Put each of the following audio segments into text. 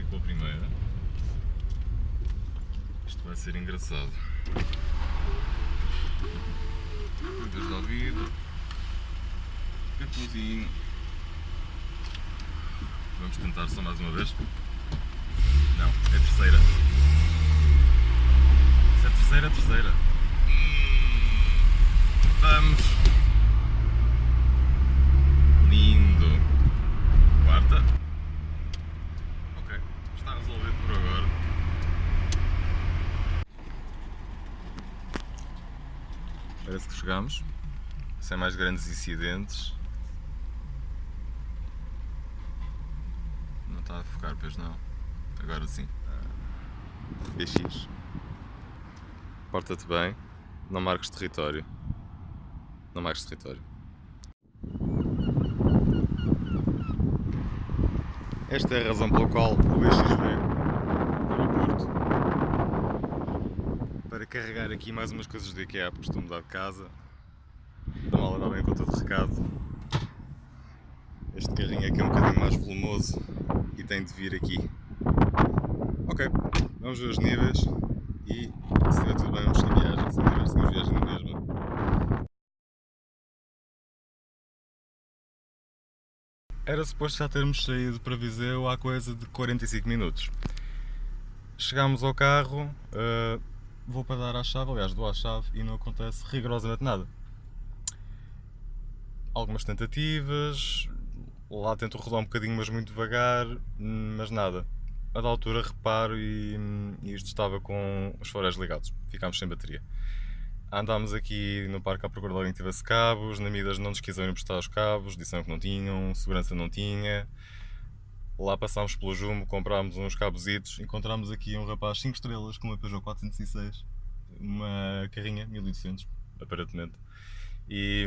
pela primeira. Isto vai ser engraçado. Cuidas do ouvido. Cartãozinho. Vamos tentar só mais uma vez. Não, é a terceira. Se é a terceira, é a terceira. Vamos. Lindo. Quarta. Ok, está resolvido por agora. Parece que chegamos. Sem mais grandes incidentes. Não está a focar, pois não. Agora sim. BX. Porta-te bem. Não marques território. Não marques território. Esta é a razão pela qual o BX veio para o Porto. Para carregar aqui mais umas coisas do IKEA, porque estou a mudar de casa. A mala não vem com todo o recado. Este carrinho aqui é um bocadinho mais volumoso e tem de vir aqui. Ok, vamos ver os níveis e se estiver tudo bem vamos seguir viagem, se não tiver seguir viagem na mesma. Era suposto já termos saído para Viseu há coisa de 45 minutos. Chegámos ao carro, vou para dar a chave, aliás dou a chave e não acontece rigorosamente nada. Algumas tentativas, lá tento rodar um bocadinho mas muito devagar, mas nada. A da altura reparo e isto estava com os faróis ligados, ficámos sem bateria. Andámos aqui no parque à procura de alguém que tivesse cabos, na Midas não nos quiseram emprestar os cabos, disseram que não tinham, segurança não tinha. Lá passámos pelo Jumbo, comprámos uns cabositos, encontramos aqui um rapaz 5 estrelas com uma Peugeot 406, uma carrinha 1800 aparentemente. E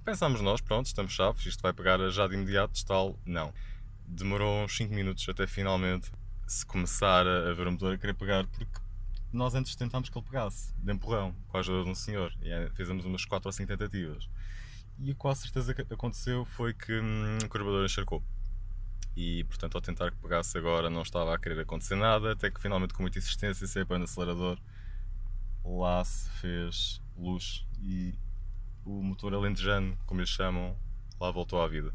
pensámos nós, pronto, estamos chaves, isto vai pegar já de imediato, tal, não. Demorou uns 5 minutos até finalmente se começar a ver o motor a querer pegar, porque nós antes tentámos que ele pegasse, de empurrão, com a ajuda de um senhor, e fizemos umas 4 ou 5 tentativas. E com a certeza que aconteceu foi que o carburador encharcou. E portanto ao tentar que pegasse agora não estava a querer acontecer nada, até que finalmente com muita insistência, sem apanhar o acelerador, lá se fez luz e o motor alentejano, como lhe chamam, lá voltou à vida.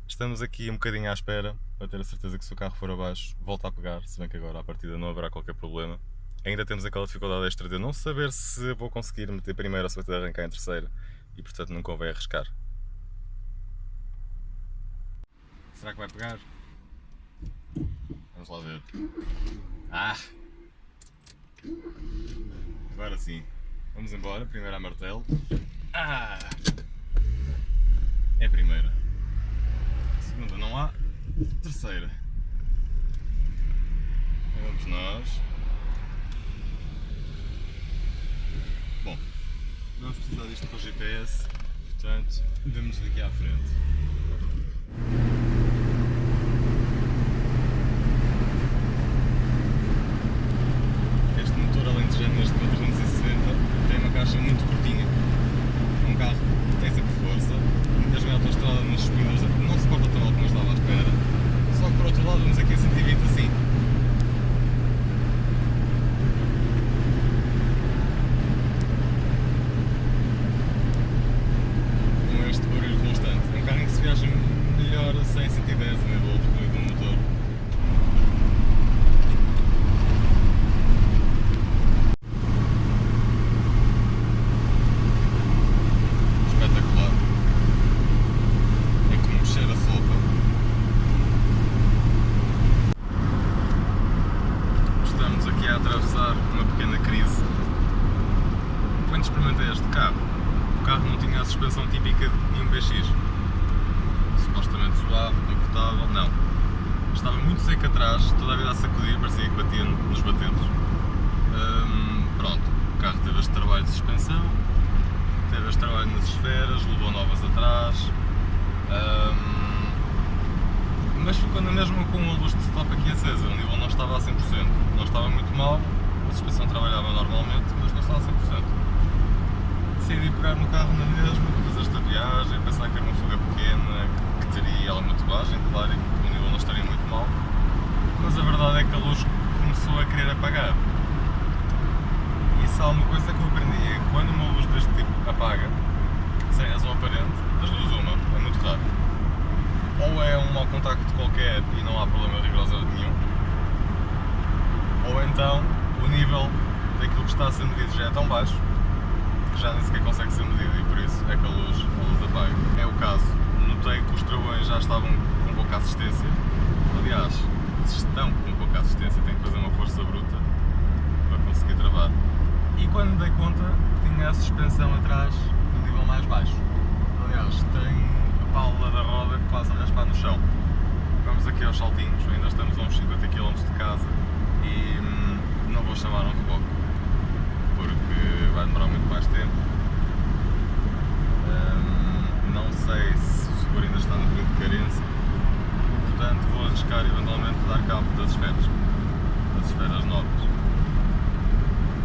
Estamos aqui um bocadinho à espera, para ter a certeza que se o carro for abaixo, volta a pegar, se bem que agora à partida não haverá qualquer problema. Ainda temos aquela dificuldade extra de eu não saber se vou conseguir meter primeira ou se vou ter de arrancar em terceira, e portanto não convém arriscar. Será que vai pegar? Vamos lá ver. Agora sim. Vamos embora, primeira a martelo. É a primeira. Segunda não há. Terceira. Aí vamos nós. Bom, vamos precisar disto para o GPS, portanto, vemos daqui à frente. Este motor alentejano, este 360, tem uma caixa muito curtinha. É um carro que tem sempre força, mesmo na autoestrada nas subidas não se porta tão alto como eu estava à espera. Só que por outro lado vamos aqui a 120 assim. Com este barulho constante. É um carro em que se viaja melhor a 100, 110 a nível de ruído do motor. A atravessar uma pequena crise. Quando experimentei este carro, o carro não tinha a suspensão típica de um BX, supostamente suave, confortável, não. Estava muito seco atrás, toda a vida a sacudir, parecia que batia nos batentes. Pronto, o carro teve este trabalho de suspensão, teve este trabalho nas esferas, levou novas atrás, mas ficou na mesma com a luz de stop aqui acesa, o nível não estava a 100%, não estava muito mal, a suspensão trabalhava normalmente, mas não estava a 100%. Decidi pegar no carro na mesma, para fazer esta viagem, pensar que era uma fuga pequena, que teria alguma tubagem, claro, que o nível não estaria muito mal. mas a verdade é que a luz começou a querer apagar. E se há uma coisa que eu aprendi é que quando uma luz deste tipo apaga, sem razão aparente, das duas uma, é muito raro. Ou é um mau contacto qualquer e não há problema rigoroso nenhum, ou então o nível daquilo que está a ser medido já é tão baixo que já nem sequer consegue ser medido e por isso é que a luz apaga. É o caso. Notei que os travões já estavam com pouca assistência. Aliás, se estão com pouca assistência, tenho que fazer uma força bruta para conseguir travar. E quando me dei conta, tinha a suspensão atrás no nível mais baixo. Aliás, tem a pala da roda que quase a raspar no chão. Vamos aqui aos saltinhos, ainda estamos a uns 50 km de casa e não vou chamar um reboque porque vai demorar muito mais tempo. Não sei se o seguro ainda está no período de carência, portanto vou arriscar eventualmente dar cabo das esferas novas.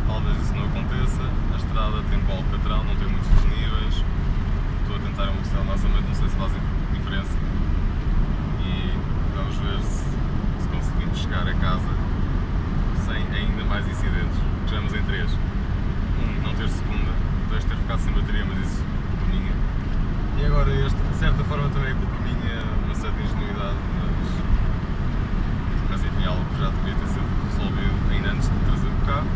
Talvez isso não aconteça, a estrada tem bom alcatrão, não tem muitos desníveis, estou a tentar amortecer o máximo, não sei se fazem diferença e vamos ver se conseguimos chegar a casa sem ainda mais incidentes. Chegamos em 3. Não ter segunda, 2 ter ficado sem bateria, mas isso é culpa minha. E agora este, de certa forma também é culpa minha, uma certa ingenuidade, mas enfim, algo que já deveria ter sido resolvido ainda antes de trazer o carro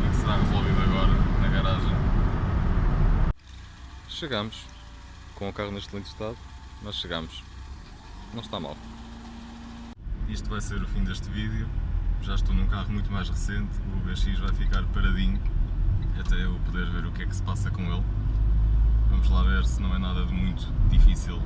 e que será resolvido agora na garagem. Chegamos, com o carro neste excelente estado, mas chegamos, não está mal. Isto vai ser o fim deste vídeo, já estou num carro muito mais recente, o BX vai ficar paradinho até eu poder ver o que é que se passa com ele. Vamos lá ver se não é nada de muito difícil